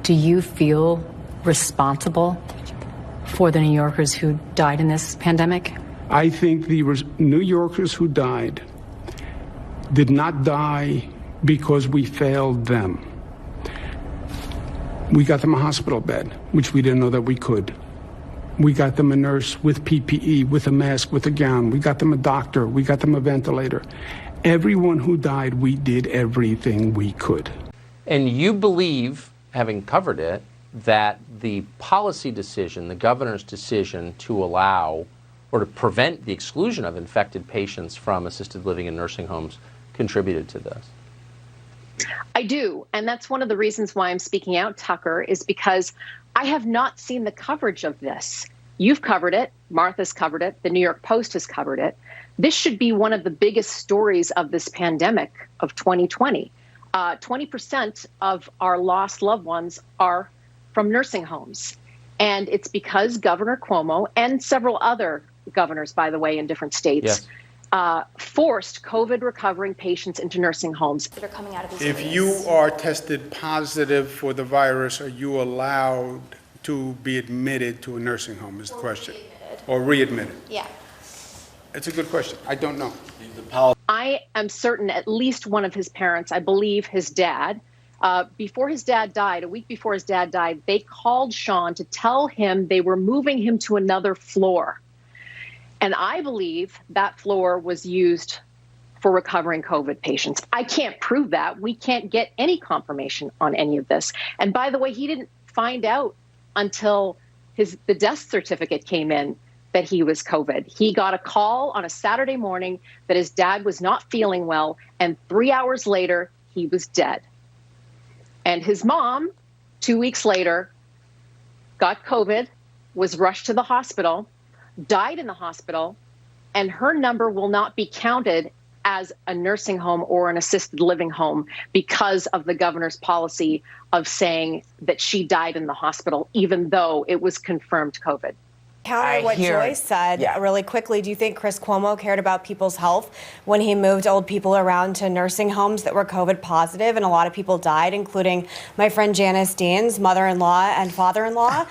Do you feel responsible for the New Yorkers who died in this pandemic? I think the New Yorkers who died did not die because we failed them. We got them a hospital bed, which we didn't know that we could. We got them a nurse with PPE, with a mask, with a gown. We got them a doctor. We got them a ventilator. Everyone who died, we did everything we could. And you believe, having covered it, that the policy decision, the governor's decision to allow or to prevent the exclusion of infected patients from assisted living and nursing homes contributed to this? I do. And that's one of the reasons why I'm speaking out, Tucker, is because I have not seen the coverage of this. You've covered it. Martha's covered it. The New York Post has covered it. This should be one of the biggest stories of this pandemic of 2020. 20% of our lost loved ones are from nursing homes. And it's because Governor Cuomo and several other governors, by the way, in different states, forced COVID recovering patients into nursing homes. That are coming out of these If areas. you are tested positive for the virus, are you allowed to be admitted to a nursing home is the question. Or readmitted? Yeah. It's a good question. I don't know. I am certain at least one of his parents, I believe his dad, before his dad died, a week before his dad died, they called Sean to tell him they were moving him to another floor. And I believe that floor was used for recovering COVID patients. I can't prove that. We can't get any confirmation on any of this. And by the way, he didn't find out until the death certificate came in that he was COVID. He got a call on a Saturday morning that his dad was not feeling well, and 3 hours later, he was dead. And his mom, 2 weeks later, got COVID, was rushed to the hospital, died in the hospital, and her number will not be counted as a nursing home or an assisted living home because of the governor's policy of saying that she died in the hospital, even though it was confirmed COVID. Counter what Joyce said really quickly. Do you think Chris Cuomo cared about people's health when he moved old people around to nursing homes that were COVID positive and a lot of people died, including my friend Janice Dean's mother-in-law and father-in-law?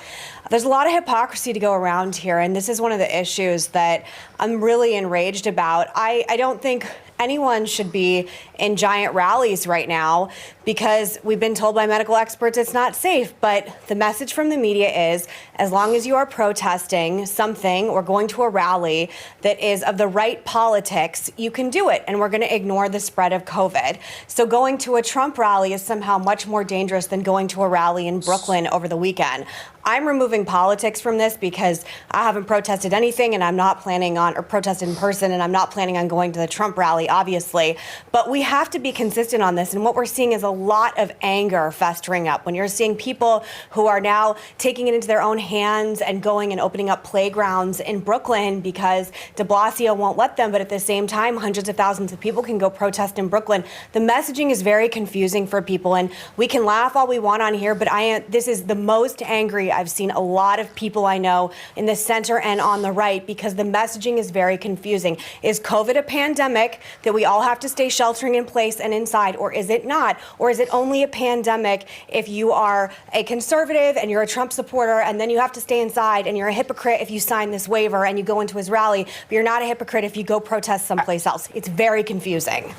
There's a lot of hypocrisy to go around here, and this is one of the issues that I'm really enraged about. I don't think anyone should be in giant rallies right now because we've been told by medical experts it's not safe. But the message from the media is as long as you are protesting something or going to a rally that is of the right politics, you can do it. And we're going to ignore the spread of COVID. So going to a Trump rally is somehow much more dangerous than going to a rally in Brooklyn over the weekend. I'm removing politics from this because I haven't protested anything and I'm not planning on, or protested in person, and I'm not planning on going to the Trump rally, obviously. But we have to be consistent on this. And what we're seeing is a lot of anger festering up when you're seeing people who are now taking it into their own hands and going and opening up playgrounds in Brooklyn because de Blasio won't let them. But at the same time, hundreds of thousands of people can go protest in Brooklyn. The messaging is very confusing for people. And we can laugh all we want on here, but this is the most angry I've seen a lot of people I know in the center and on the right because the messaging is very confusing. Is COVID a pandemic that we all have to stay sheltering in place and inside, or is it not? Or is it only a pandemic if you are a conservative and you're a Trump supporter and then you have to stay inside and you're a hypocrite if you sign this waiver and you go into his rally, but you're not a hypocrite if you go protest someplace else? It's very confusing.